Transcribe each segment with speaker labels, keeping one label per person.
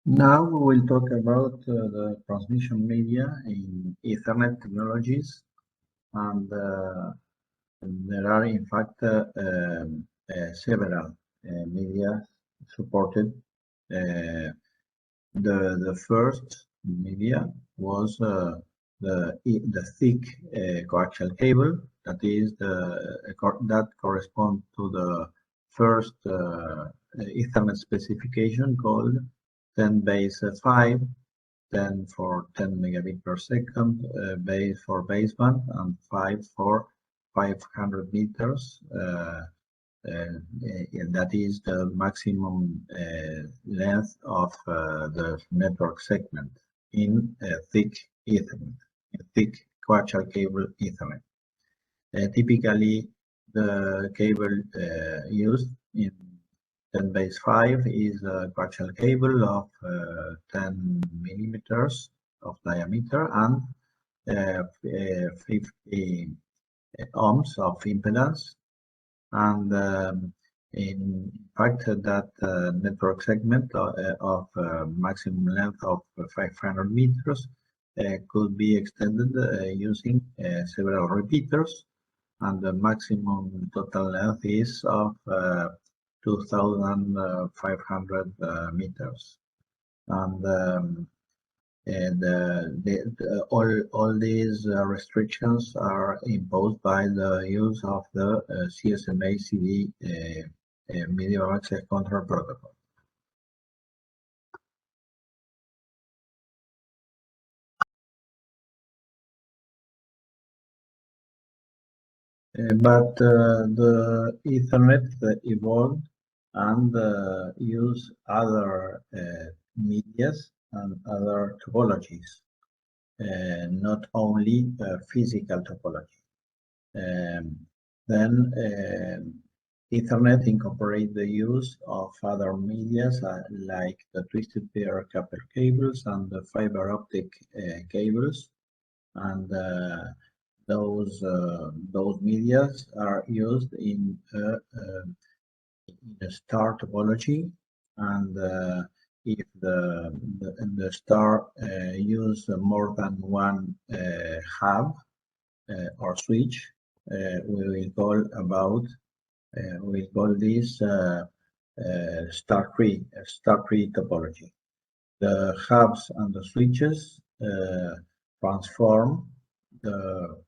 Speaker 1: Now we will talk about the transmission media in Ethernet technologies, and there are in fact several media supported. The first media was the thick coaxial cable, that is that corresponds to the first Ethernet specification called 10 base 5, 10 for 10 megabit per second, base for baseband, and 5 for 500 meters. That is the maximum length of the network segment in thick Ethernet, thick coaxial cable Ethernet. Typically, the cable used in 10 base 5 is a coaxial cable of 10 millimeters of diameter and 50 ohms of impedance. And in fact, that network segment of maximum length of 500 meters could be extended using several repeaters, and the maximum total length is of 2,500 meters. And all these restrictions are imposed by the use of the CSMA-CD medium access control protocol. But the Ethernet evolved and used other medias and other topologies, not only physical topology. Then Ethernet incorporates the use of other medias like the twisted pair copper cables and the fiber optic cables, and those medias are used in the star topology, and if the star use more than one hub or switch, we will call this star tree topology. The hubs and the switches transform the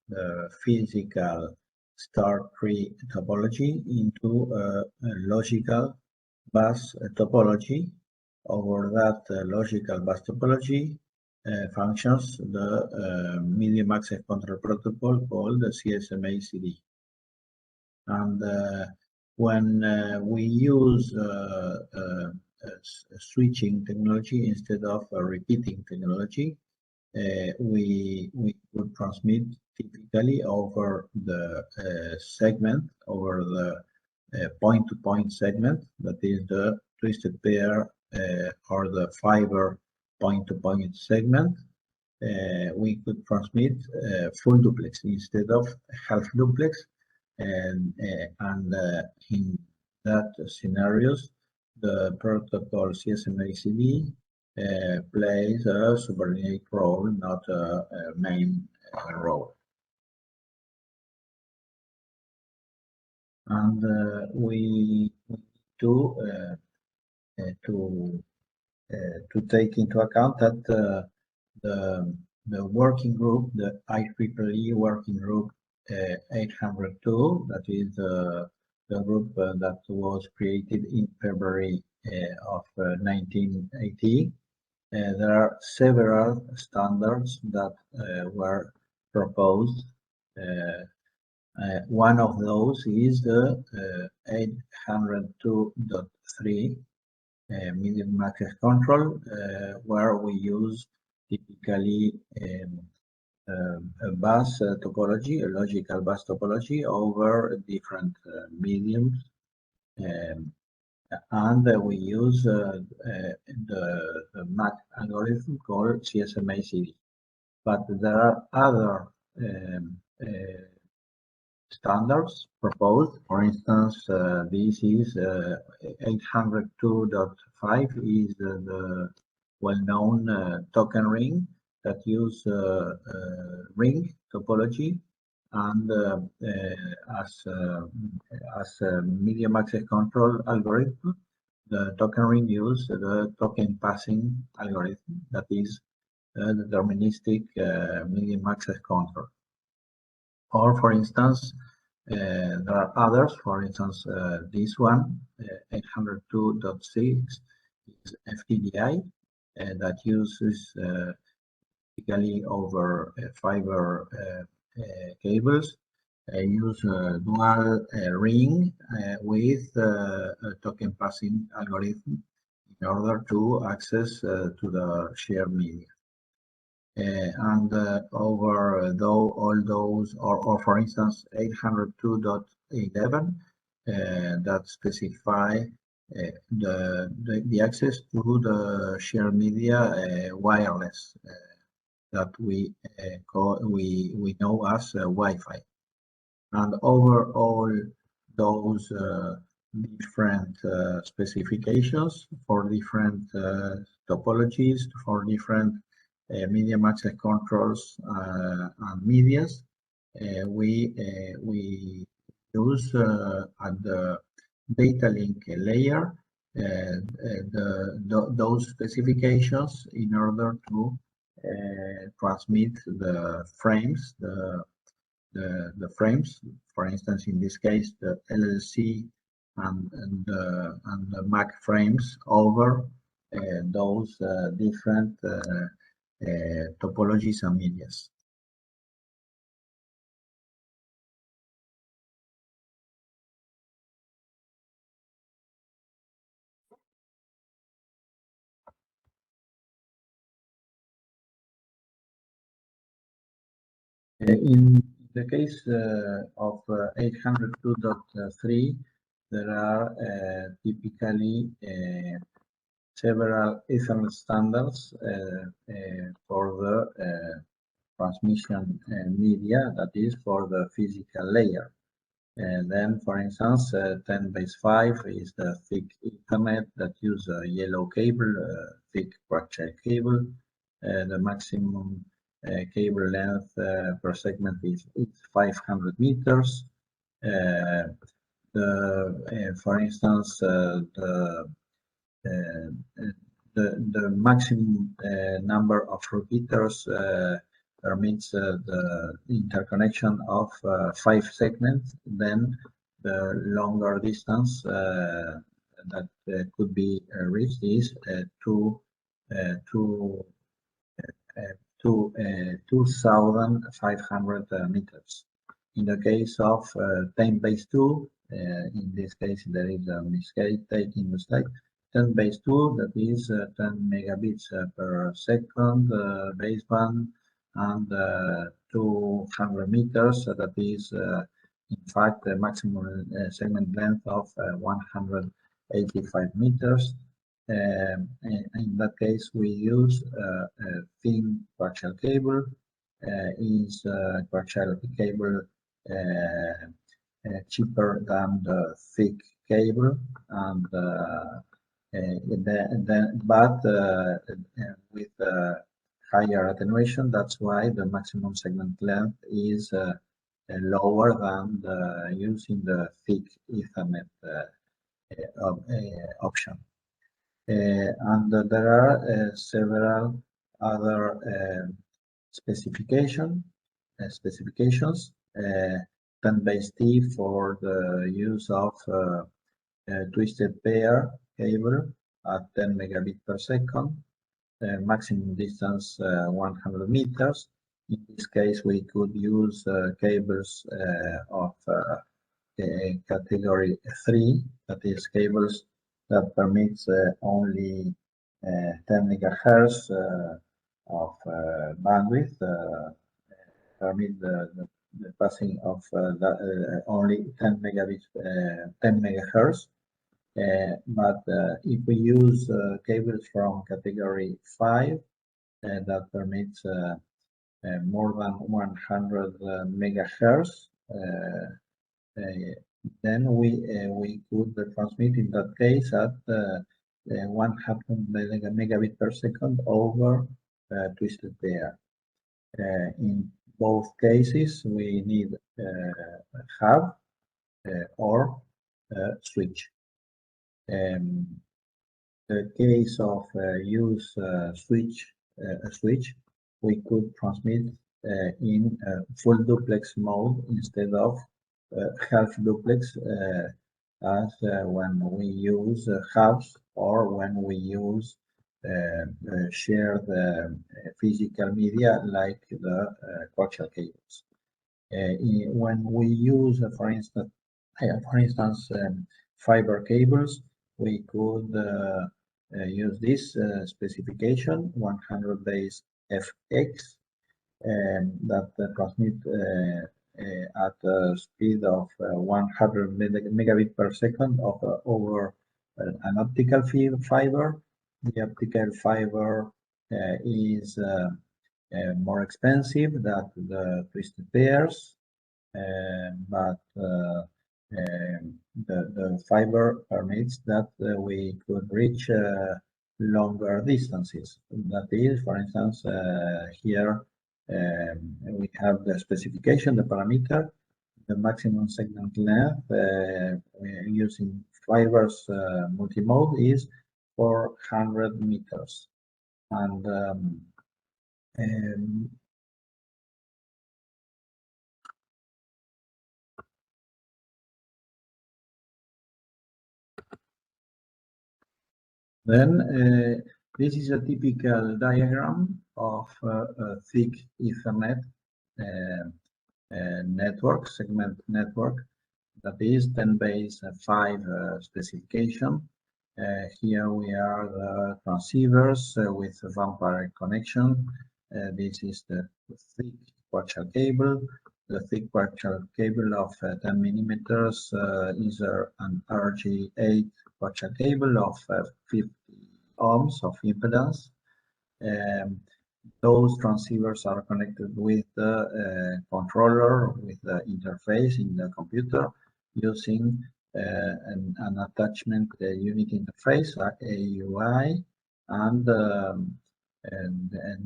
Speaker 1: physical star tree topology into a logical bus topology. Over that logical bus topology functions the medium access control protocol called the CSMA-CD. And when we use switching technology instead of repeating technology, we would transmit typically over the segment, over the point-to-point segment, that is the twisted pair or the fiber point-to-point segment. We could transmit full duplex instead of half duplex, and in that scenarios, the protocol CSMA-CD plays a subordinate role, not a main role. And we to take into account that the working group, the IEEE working group 802, that is the group that was created in February of 1980. There are several standards that were proposed. One of those is the 802.3 medium access control, where we use typically a bus topology, a logical bus topology over different mediums, and we use the MAC algorithm called CSMA-CD. But there are other standards proposed. For instance, this is 802.5 is well-known token ring that use ring topology, and as a medium access control algorithm, the token ring use the token passing algorithm, that is deterministic medium access control. Or, for instance, there are others. For instance, this one, 802.6, is FTDI, that uses typically over fiber cables, use a dual ring with a token passing algorithm in order to access to the shared media. And over all those, or for instance, 802.11 that specify the access to the shared media wireless, that we know as Wi-Fi. And over all those different specifications for different topologies, for different medium access controls and medias, we use at the data link layer those specifications in order to transmit the frames, the frames. For instance, in this case, the LLC and the MAC frames over those different topologies and medias. In the case of 802.3, there are typically several Ethernet standards for the transmission media, that is for the physical layer. And then, for instance, 10/5 is the thick Ethernet that uses a yellow cable, thick coaxial cable. The maximum cable length per segment is 500 meters. For instance, the maximum number of repeaters permits the interconnection of 5 segments. Then the longer distance that could be reached is 2,500 meters. In the case of 10/2, in this case there is a mistake in the slide. 10/2, that is 10 megabits per second baseband, and 200 meters, that is in fact the maximum segment length of 185 meters. In that case, we use a thin coaxial cable. Is coaxial cable cheaper than the thick cable, and but with higher attenuation. That's why the maximum segment length is lower than using the thick Ethernet option. And there are several other specifications. 10/T for the use of twisted pair cable at 10 megabits per second, maximum distance 100 meters. In this case, we could use cables of category 3, that is cables that permits only 10 megahertz of bandwidth, permit the passing of only 10 megabits, 10 megahertz. But if we use cables from category 5 that permits more than 100 megahertz, then we could transmit in that case at 100 megabit per second over twisted pair. In both cases, we need a hub or a switch. The case of use a switch, we could transmit in full duplex mode instead of half duplex as when we use hubs or when we use shared physical media like the coaxial cables. When we use, for instance, fiber cables, we could use this specification 100 base FX that transmit at a speed of 100 megabit per second over an optical fiber. The optical fiber is more expensive than the twisted pairs, but the fiber permits that we could reach longer distances. That is, for instance, here we have the specification, the parameter, the maximum segment length using fibers multimode is 400 meters. And then this is a typical diagram of a thick Ethernet network, segment network, that is 10 base 5 specification. Here we are the transceivers with a vampire connection. This is the thick coaxial cable. The thick coaxial cable of 10 millimeters is an RG8 coaxial cable of 50 ohms of impedance. Those transceivers are connected with the controller, with the interface in the computer using an attachment unit interface, AUI, and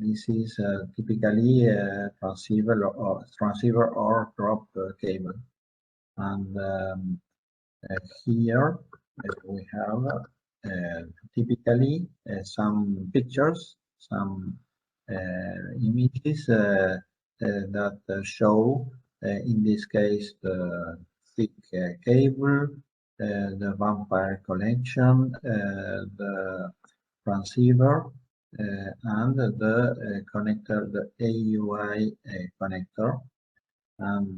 Speaker 1: this is typically a transceiver or drop cable. And here we have typically some pictures, some images that show, in this case, the thick cable, the vampire connection, the transceiver, and the connector, the AUI connector. And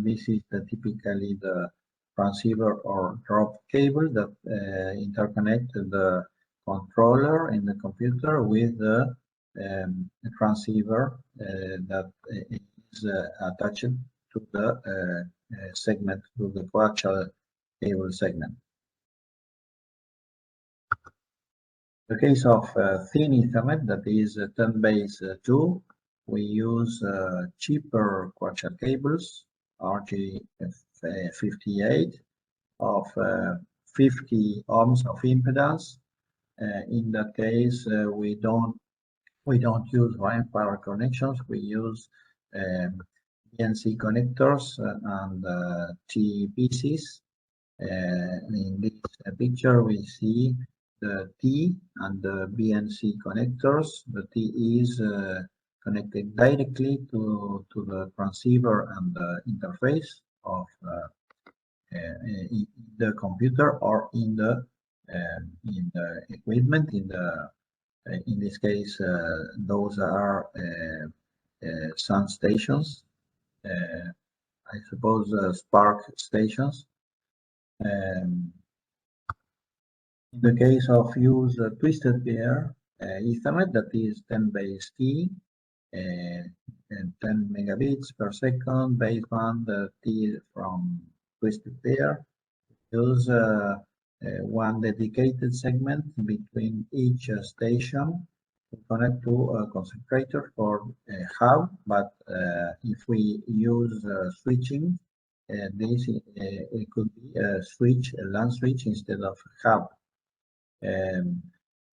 Speaker 1: this is typically the transceiver or drop cable that interconnect the controller in the computer with the transceiver that is attached to the segment, to the coaxial cable segment. The case of thin Ethernet, that is 10 base 2, we use cheaper coaxial cables, RG58 of 50 ohms of impedance. In that case, we don't use vampire connections. We use BNC connectors and T-pieces. In this picture, we see the T and the BNC connectors. The T is connected directly to the transceiver and the interface of the computer or in the equipment. In this case, those are sun stations. I suppose spark stations. In the case of use twisted pair Ethernet, that is 10 base T, and 10 megabits per second, baseband T from twisted pair, use one dedicated segment between each station to connect to a concentrator for a hub. But if we use switching, this it could be a switch, a LAN switch instead of a hub.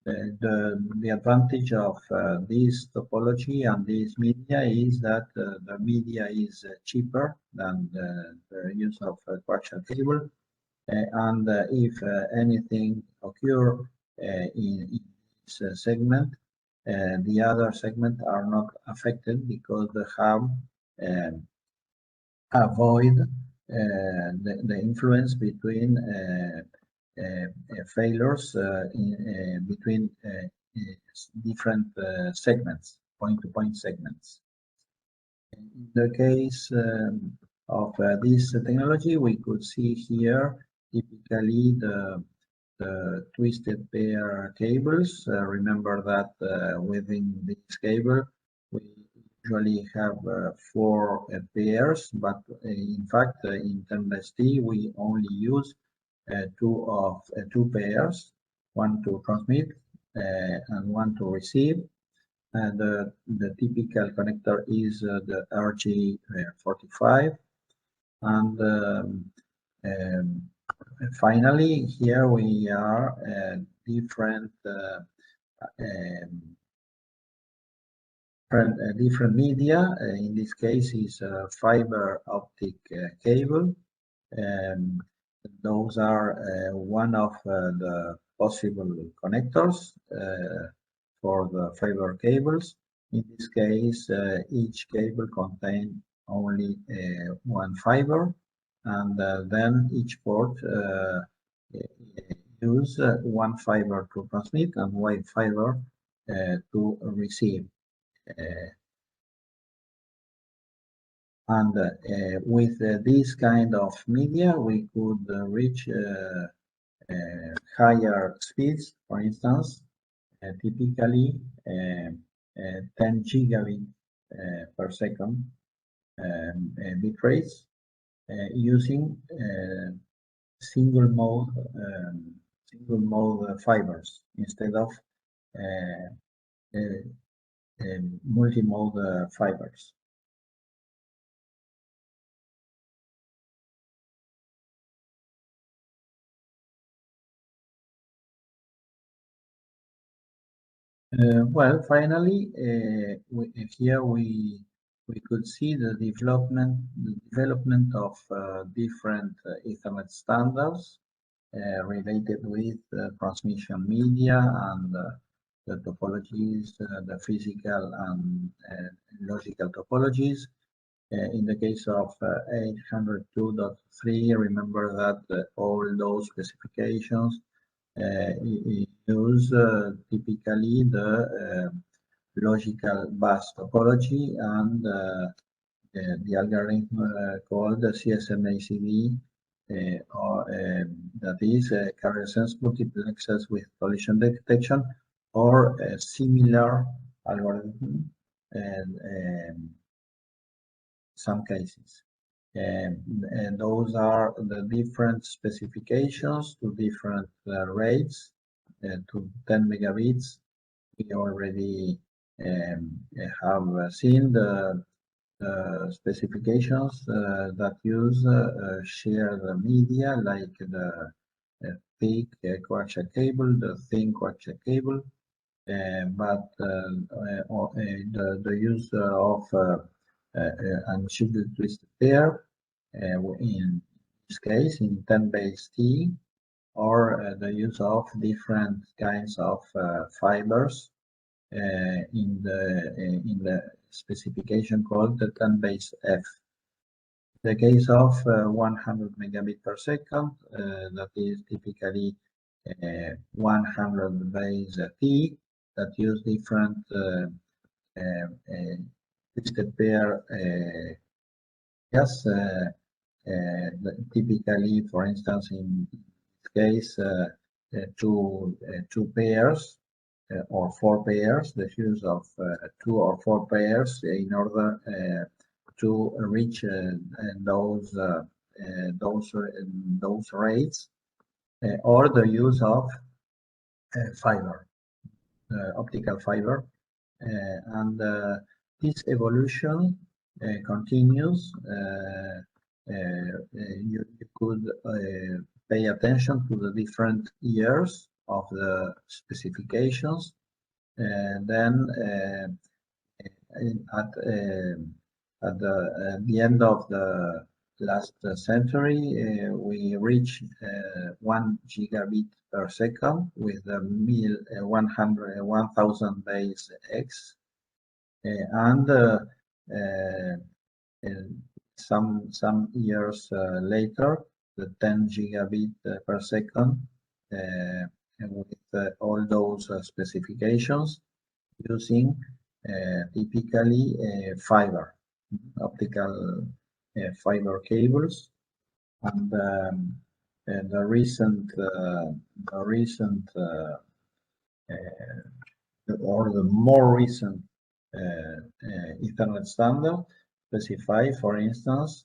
Speaker 1: The advantage of this topology and this media is that the media is cheaper than the use of coaxial cable, and if anything occur in this segment, the other segment are not affected because they have avoid the influence between failures between different segments, point-to-point segments. In the case of this technology, we could see here typically the twisted pair cables. Remember that within this cable, we usually have 4 pairs, but in fact, in 10BST, we only use two pairs, one to transmit and one to receive. And the typical connector is the RG45. And finally, here we are different media. In this case, is a fiber optic cable. Those are one of the possible connectors for the fiber cables. In this case, each cable contains only one fiber, and then each port use one fiber to transmit and one fiber to receive. And with this kind of media, we could reach higher speeds. For instance, typically 10 gigabit per second bit rates using single mode fibers instead of multi-mode fibers. Well, finally, here we could see the development of different Ethernet standards related with transmission media and the topologies, the physical and logical topologies. In the case of 802.3, remember that all those specifications use typically the logical bus topology and the algorithm called the CSMACD, that is carrier sense multiplexers with collision detection, or a similar algorithm in some cases. And those are the different specifications to different rates. To 10 megabits, we already have seen the specifications that use shared media, like the thick coaxial cable, the thin coaxial cable, but the use of unshielded twisted pair, in this case in 10BST, or the use of different kinds of fibers in the specification called the 10BASE-F. The case of 100 megabit per second, that is typically 100 base T, that use different twisted pair. Yes, typically, for instance, in this case, two pairs or 4 pairs, the use of 2 or 4 pairs in order to reach those rates, or the use of fiber, optical fiber, and this evolution continues. You could pay attention to the different years of the specifications. And then at the end of the last century, we reached 1 gigabit per second with the 1000 base X, and some years later, the 10 gigabit per second, with all those specifications, using typically fiber, optical fiber cables, and the recent or the more recent Ethernet standard specify, for instance,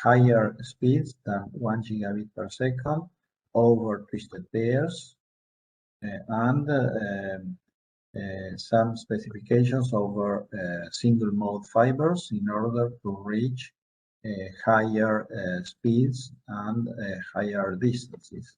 Speaker 1: higher speeds than 1 gigabit per second over twisted pairs, and some specifications over single mode fibers in order to reach higher speeds and higher distances.